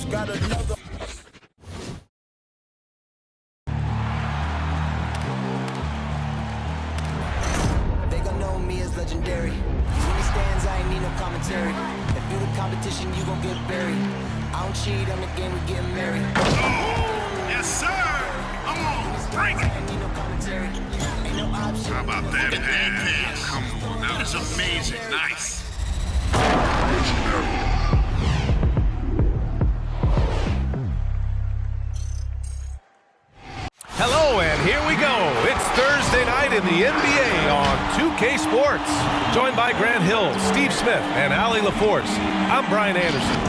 got another. They gon' know me as legendary. When he stands, I ain't need no commentary. If you the competition, you gon' get buried. I don't cheat on the game, we getting married. Yes, sir. Come on, break it. Ain't need no commentary. Ain't no option. How about that pass? Come on, that was amazing. Nice. Hello, and here we go. It's Thursday night in the NBA on 2K Sports. Joined by Grant Hill, Steve Smith, and Allie LaForce. I'm Brian Anderson.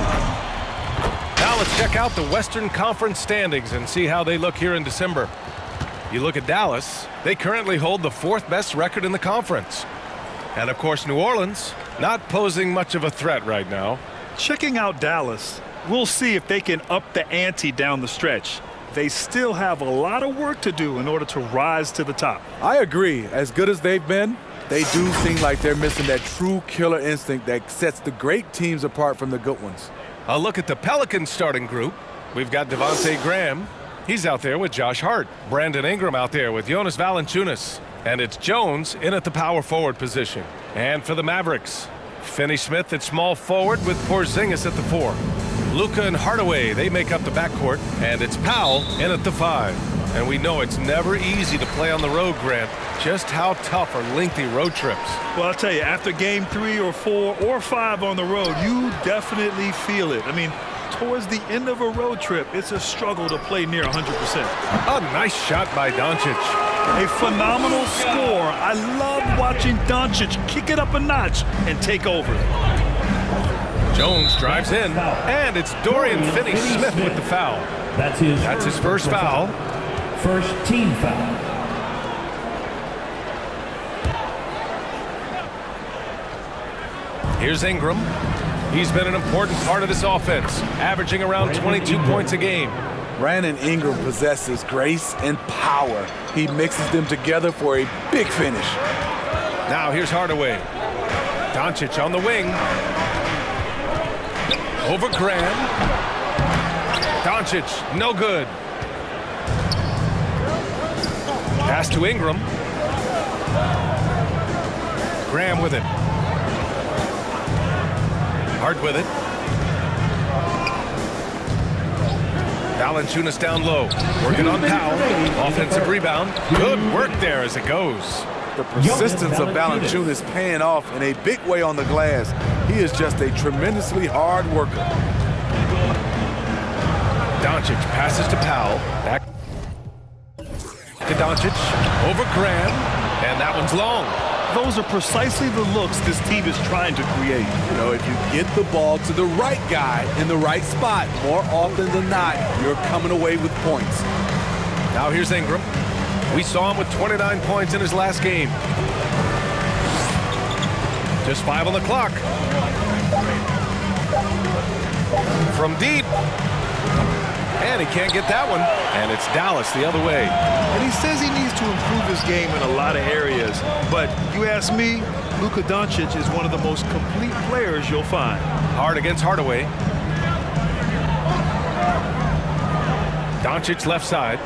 Now let's check out the Western Conference standings and see how they look here in December. You look at Dallas, they currently hold the fourth best record in the conference. And of course, New Orleans, not posing much of a threat right now. Checking out Dallas, we'll see if they can up the ante down the stretch. They still have a lot of work to do in order to rise to the top. I agree. As good as they've been, they do seem like they're missing that true killer instinct that sets the great teams apart from the good ones. A look at the Pelicans starting group. We've got Devontae Graham. He's out there with Josh Hart. Brandon Ingram out there with Jonas Valanciunas. And it's Jones in at the power forward position. And for the Mavericks, Finney Smith at small forward with Porzingis at the 4. Luka and Hardaway, they make up the backcourt, and it's Powell in at the 5. And we know it's never easy to play on the road, Grant. Just how tough are lengthy road trips? Well, I'll tell you, after game 3 or 4 or 5 on the road, you definitely feel it. I mean, towards the end of a road trip, it's a struggle to play near 100%. A nice shot by Doncic. A phenomenal score. I love watching Doncic kick it up a notch and take over. Jones drives in, and it's Dorian Finney-Smith with the foul. That's his first foul. First team foul. Here's Ingram. He's been an important part of this offense, averaging around 22 points a game. Brandon Ingram possesses grace and power. He mixes them together for a big finish. Now here's Hardaway. Doncic on the wing. Over Graham. Doncic, no good. Pass to Ingram. Graham with it. Hart with it. Valanciunas down low. Working on Powell. Offensive rebound. Good work there as it goes. The persistence of Valanciunas paying off in a big way on the glass. He is just a tremendously hard worker. Doncic passes to Powell. Back to Doncic. Over Graham. And that one's long. Those are precisely the looks this team is trying to create. You know, if you get the ball to the right guy in the right spot, more often than not, you're coming away with points. Now here's Ingram. We saw him with 29 points in his last game. Just 5 on the clock. From deep. And he can't get that one. And it's Dallas the other way. And he says he needs to improve his game in a lot of areas. But you ask me, Luka Doncic is one of the most complete players you'll find. Hard against Hardaway. Doncic left side.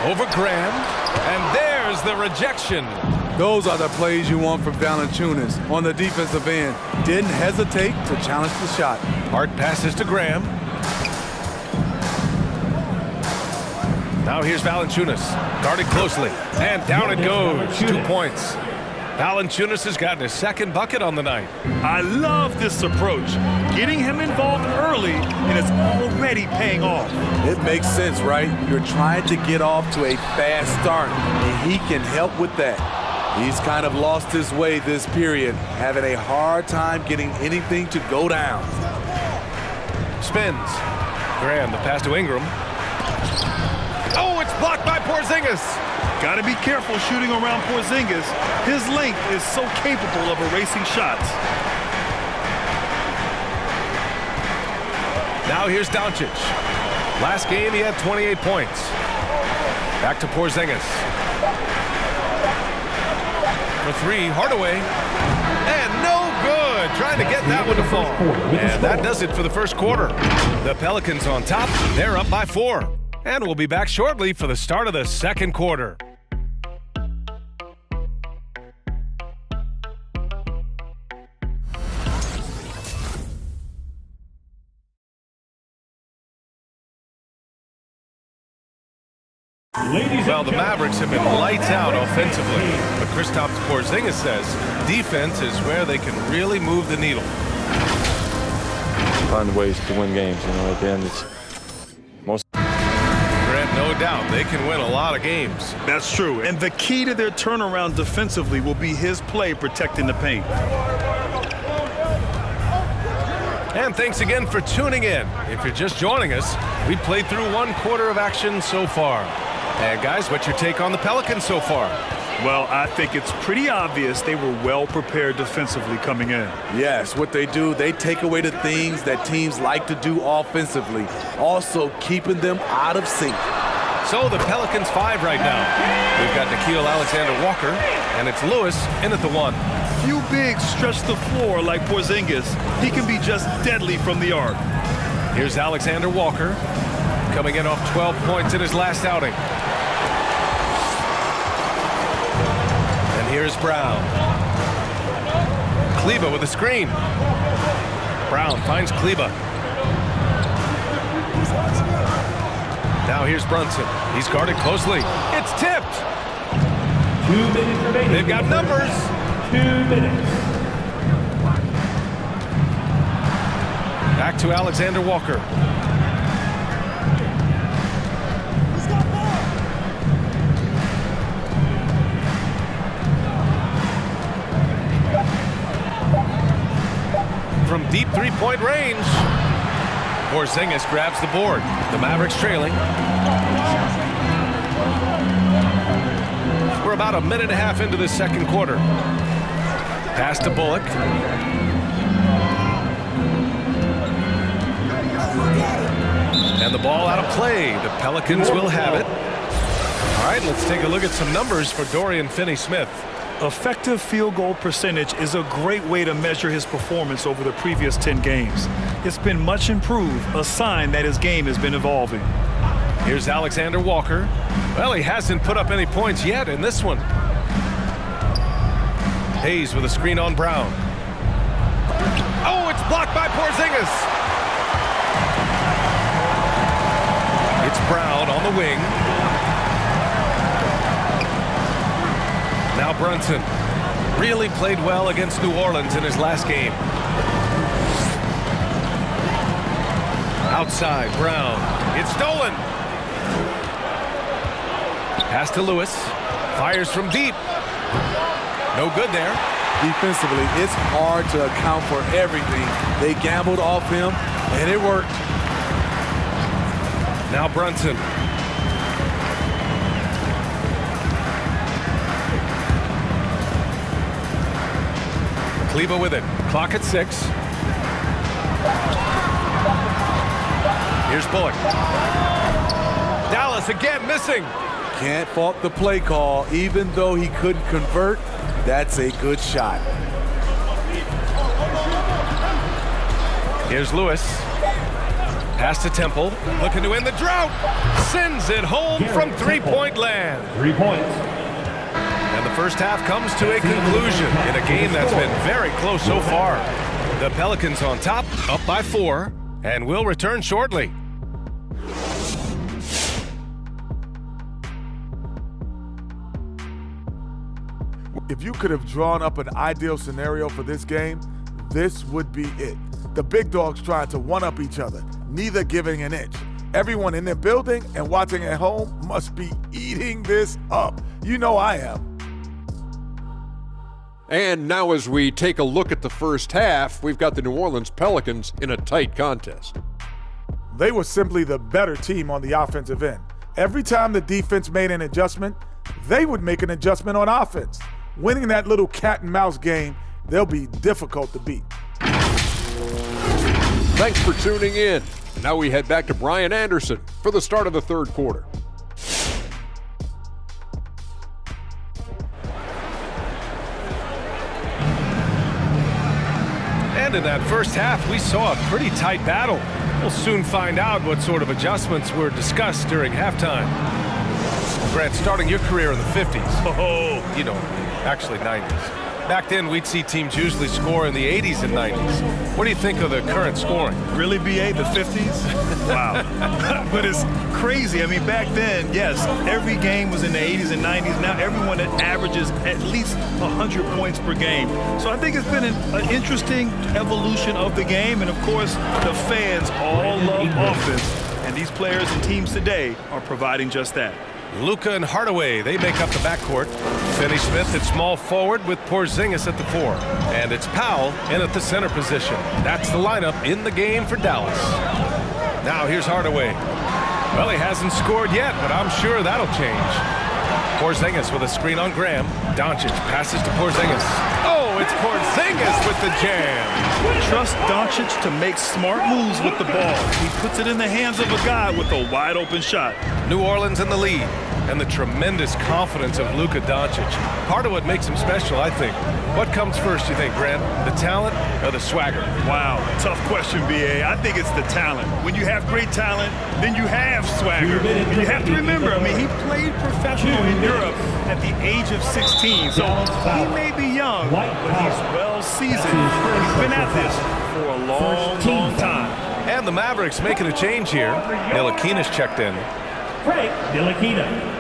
Over Graham. And there's the rejection. Those are the plays you want from Valanciunas on the defensive end. Didn't hesitate to challenge the shot. Hart passes to Graham. Now here's Valanciunas, guarded closely, and down it goes. 2 points. Valanciunas has gotten his second bucket on the night. I love this approach. Getting him involved early, and it's already paying off. It makes sense, right? You're trying to get off to a fast start, and he can help with that. He's kind of lost his way this period, having a hard time getting anything to go down. Spins. Graham, the pass to Ingram. Oh, it's blocked by Porzingis. Got to be careful shooting around Porzingis. His length is so capable of erasing shots. Now here's Doncic. Last game he had 28 points. Back to Porzingis. For 3, Hardaway. And no good. trying to get that one to fall. And that does it for the first quarter. The Pelicans on top. They're up by 4. And we'll be back shortly for the start of the second quarter. Well, the Mavericks have been lights out offensively, but Kristaps Porzingis says defense is where they can really move the needle. Find ways to win games, at the end it's most. Grant, no doubt they can win a lot of games. That's true, and the key to their turnaround defensively will be his play protecting the paint. And thanks again for tuning in. If you're just joining us, we played through 1 quarter of action so far. And guys, what's your take on the Pelicans so far? Well, I think it's pretty obvious they were well prepared defensively coming in. Yes, what they do, they take away the things that teams like to do offensively, also keeping them out of sync. So the Pelicans 5 right now. We've got Nickeil Alexander-Walker, and it's Lewis in at the 1. Few bigs stretch the floor like Porzingis. He can be just deadly from the arc. Here's Alexander-Walker, coming in off 12 points in his last outing. And here's Brown. Kleber with a screen. Brown finds Kleber. Now here's Brunson. He's guarded closely. It's tipped. 2 minutes remaining. They've got numbers. 2 minutes. Back to Alexander-Walker. From deep three-point range, Porzingis grabs the board. The Mavericks trailing. We're about a minute and a half into the second quarter. Pass to Bullock. And the ball out of play. The Pelicans will have it. All right, let's take a look at some numbers for Dorian Finney-Smith. Effective field goal percentage is a great way to measure his performance over the previous 10 games. It's been much improved, a sign that his game has been evolving. Here's Alexander-Walker. Well, he hasn't put up any points yet in this one. Hayes with a screen on Brown. Oh, it's blocked by Porzingis. It's Brown on the wing. Now Brunson really played well against New Orleans in his last game. Outside, Brown. It's stolen. Pass to Lewis. Fires from deep. No good there. Defensively, it's hard to account for everything. They gambled off him, and it worked. Now Brunson. Kleber with it. Clock at 6. Here's Bullock. Dallas again missing. Can't fault the play call. Even though he couldn't convert, that's a good shot. Here's Lewis. Pass to Temple. Looking to end the drought. Sends it home from three-point land. 3 points. And the first half comes to a conclusion in a game that's been very close so far. The Pelicans on top, up by 4, and will return shortly. If you could have drawn up an ideal scenario for this game, this would be it. The big dogs trying to one-up each other, neither giving an inch. Everyone in their building and watching at home must be eating this up. You know I am. And now as we take a look at the first half, we've got the New Orleans Pelicans in a tight contest. They were simply the better team on the offensive end. Every time the defense made an adjustment, they would make an adjustment on offense. Winning that little cat and mouse game, they'll be difficult to beat. Thanks for tuning in. Now we head back to Brian Anderson for the start of the third quarter. And in that first half, we saw a pretty tight battle. We'll soon find out what sort of adjustments were discussed during halftime. Grant, starting your career in the 50s. Oh, You know, actually 90s. Back then, we'd see teams usually score in the 80s and 90s. What do you think of the current scoring? really, BA, the 50s? Wow. But it's crazy. I mean, back then, yes, every game was in the 80s and 90s. Now everyone that averages at least 100 points per game. So I think it's been an interesting evolution of the game. And, of course, the fans all love offense. And these players and teams today are providing just that. Luka and Hardaway, they make up the backcourt. Finney-Smith at small forward with Porzingis at the 4. And it's Powell in at the center position. That's the lineup in the game for Dallas. Now here's Hardaway. Well, he hasn't scored yet, but I'm sure that'll change. Porzingis with a screen on Graham. Doncic passes to Porzingis. Oh, it's Porzingis with the jam. Trust Doncic to make smart moves with the ball. He puts it in the hands of a guy with a wide-open shot. New Orleans in the lead, and the tremendous confidence of Luka Doncic. Part of what makes him special, I think. What comes first, you think, Grant? The talent or the swagger? Wow, tough question, BA. I think it's the talent. When you have great talent, then you have swagger. And you have to remember, I mean, he played professional in Europe at the age of 16, so he may be young, but he's well seasoned. He's been at this for a long, long time. And the Mavericks making a change here. Ntilikina's checked in. Frank Ntilikina.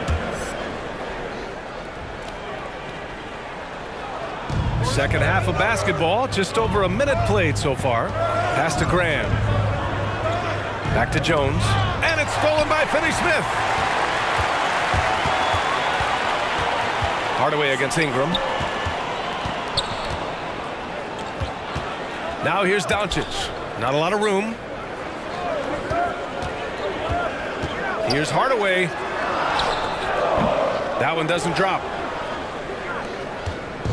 Second half of basketball, just over a minute played so far. Pass to Graham. Back to Jones. And it's stolen by Finney-Smith. Hardaway against Ingram. Now here's Doncic. Not a lot of room. Here's Hardaway. That one doesn't drop.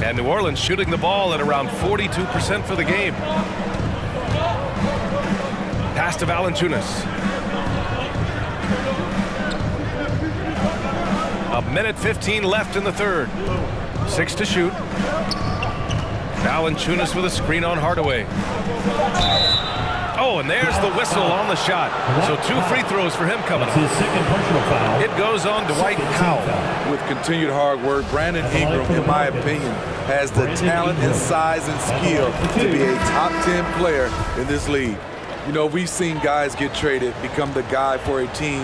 And New Orleans shooting the ball at around 42% for the game. Pass to Valanciunas. A minute 15 left in the third. 6 to shoot. Valanciunas with a screen on Hardaway. Oh, and there's the whistle on the shot. So 2 free throws for him coming up. His second personal foul. It goes on Dwight Powell. With continued hard work, Brandon Ingram, in my opinion, has the talent and size and skill to be a top 10 player in this league. You know, we've seen guys get traded, become the guy for a team,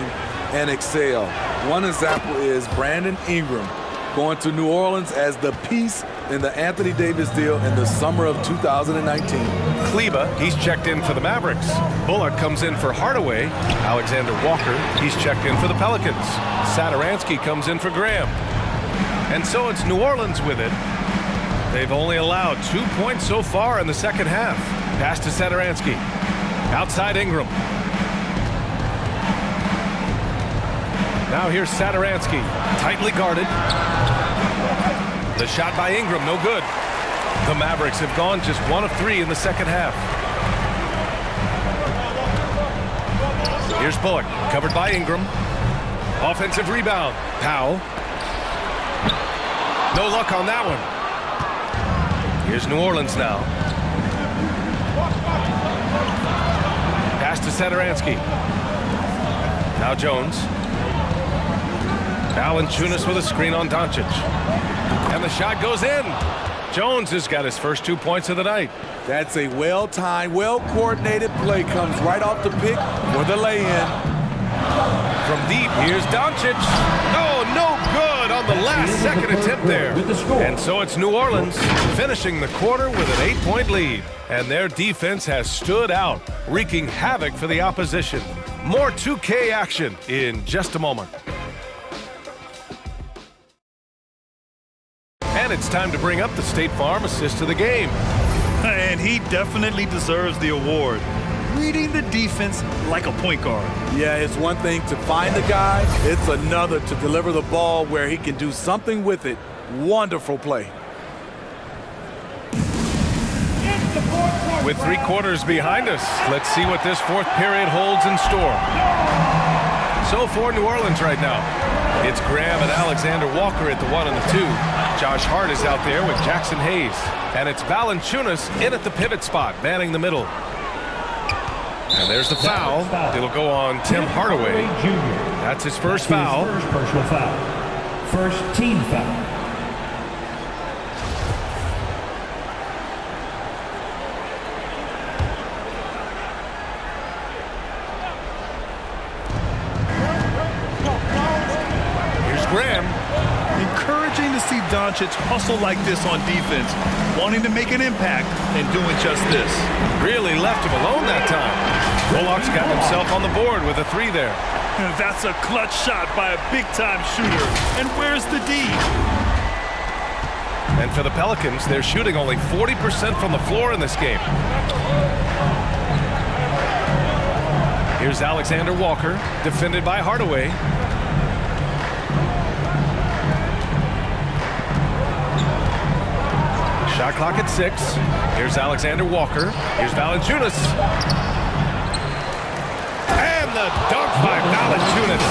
and excel. One example is Brandon Ingram going to New Orleans as the piece in the Anthony Davis deal in the summer of 2019. Kleba, he's checked in for the Mavericks. Bullock comes in for Hardaway. Alexander Walker, he's checked in for the Pelicans. Satoransky comes in for Graham. And so it's New Orleans with it. They've only allowed 2 points so far in the second half. Pass to Satoransky. Outside Ingram. Now here's Satoransky, tightly guarded. The shot by Ingram, no good. The Mavericks have gone just 1 of 3 in the second half. Here's Bullock, covered by Ingram. Offensive rebound, Powell. No luck on that one. Here's New Orleans now. Pass to Satoransky. Now Jones. Valanciunas with a screen on Doncic. And the shot goes in. Jones has got his first 2 points of the night. That's a well-timed, well-coordinated play. Comes right off the pick for the lay-in. From deep, here's Doncic. Oh, no good on the last second attempt there. And so it's New Orleans finishing the quarter with an 8-point lead. And their defense has stood out, wreaking havoc for the opposition. More 2K action in just a moment. And it's time to bring up the State Farm assist of the game. And he definitely deserves the award. Reading the defense like a point guard. Yeah, it's one thing to find the guy. It's another to deliver the ball where he can do something with it. Wonderful play. With 3 quarters behind us, let's see what this fourth period holds in store. So for New Orleans right now, it's Graham and Alexander Walker at the 1 and the 2. Josh Hart is out there with Jackson Hayes. And it's Valanciunas in at the pivot spot, manning the middle. And there's the foul. It'll go on Tim Hardaway. That's his first foul. First personal foul. First team foul. Here's Graham. Encouraging to see Doncic hustle like this on defense, wanting to make an impact and doing just this. Really left him alone that time. Bullock's got himself on the board with a 3 there. That's a clutch shot by a big-time shooter. And where's the D? And for the Pelicans, they're shooting only 40% from the floor in this game. Here's Alexander Walker, defended by Hardaway. Shot clock at 6. Here's Alexander Walker. Here's Valanciunas. And the dunk by Valanciunas.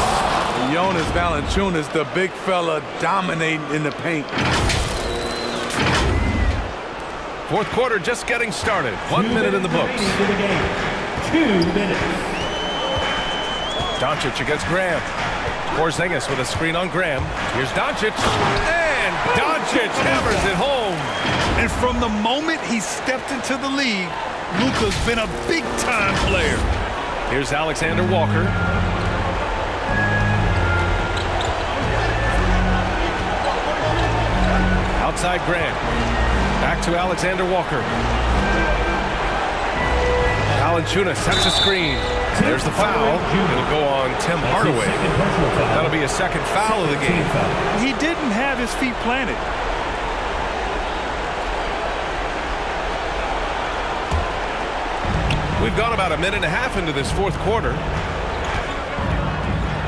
Jonas Valanciunas, the big fella, dominating in the paint. Fourth quarter just getting started. 1 minute in the books. 2 minutes. Doncic against Graham. Porzingis with a screen on Graham. Here's Doncic. And Doncic hammers it home. And from the moment he stepped into the league, Luka's been a big-time player. Here's Alexander Walker. Outside Graham. Back to Alexander Walker. Valanciunas sets a screen. There's the foul. It'll go on Tim Hardaway. That'll be a second foul of the game. He didn't have his feet planted. We've gone about a minute and a half into this fourth quarter.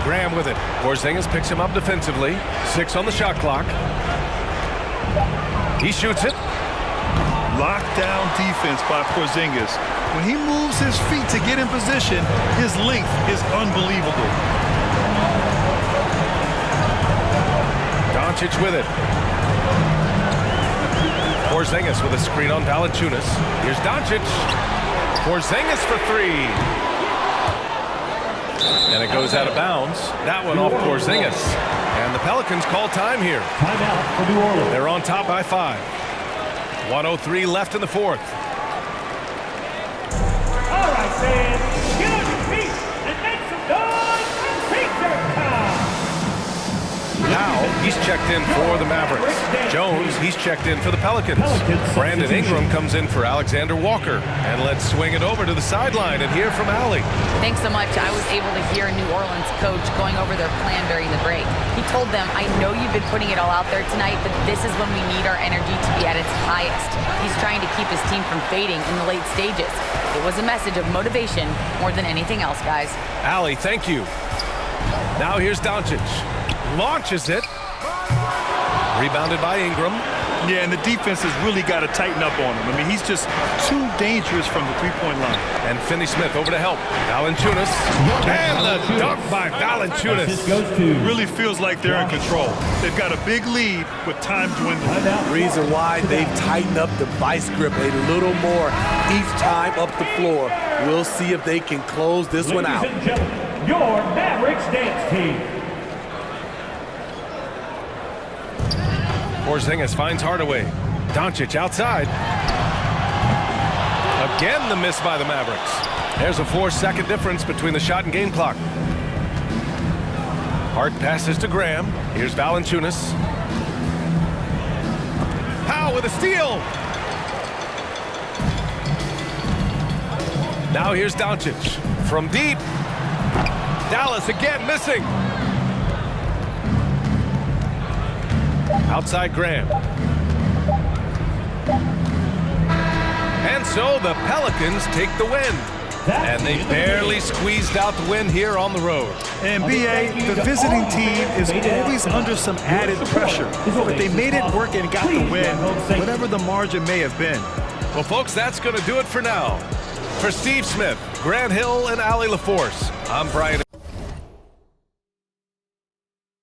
Graham with it. Porzingis picks him up defensively. 6 on the shot clock. He shoots it. Lockdown defense by Porzingis. When he moves his feet to get in position, his length is unbelievable. Doncic with it. Porzingis with a screen on Valanciunas. Here's Doncic. Porzingis for 3. And it goes out of bounds. That one off Porzingis. And the Pelicans call time here. Timeout for New Orleans. They're on top by 5. 1:03 left in the fourth. All right, fans, get on your feet and make some noise for Feature Time. Now he's checked in for the Mavericks. Jones, he's checked in for the Pelicans. Brandon Ingram comes in for Alexander Walker. And let's swing it over to the sideline and hear from Allie. Thanks so much. I was able to hear New Orleans coach going over their plan during the break. He told them, I know you've been putting it all out there tonight, but this is when we need our energy to be at its highest. He's trying to keep his team from fading in the late stages. It was a message of motivation more than anything else, guys. Allie, thank you. Now here's Doncic. Launches it. Rebounded by Ingram. Yeah, and the defense has really got to tighten up on him. I mean, he's just too dangerous from the three-point line. And Finney-Smith over to help. Valanciunas. And the dunk by Valanciunas. Really feels like they're in control. They've got a big lead with time dwindling. Reason why they've tightened up the vice grip a little more each time up the floor. We'll see if they can close this one out. Ladies and gentlemen, your Mavericks dance team. Porzingis finds Hardaway. Doncic outside. Again, the miss by the Mavericks. There's a 4-second difference between the shot and game clock. Hart passes to Graham. Here's Valanciunas. Powell with a steal. Now here's Doncic. From deep. Dallas again missing. Outside Graham. And so the Pelicans take the win. And they barely squeezed out the win here on the road. And BA, the visiting team is always under some added pressure. But they made it work and got the win, whatever the margin may have been. Well, folks, that's going to do it for now. For Steve Smith, Grant Hill, and Allie LaForce, I'm Brian.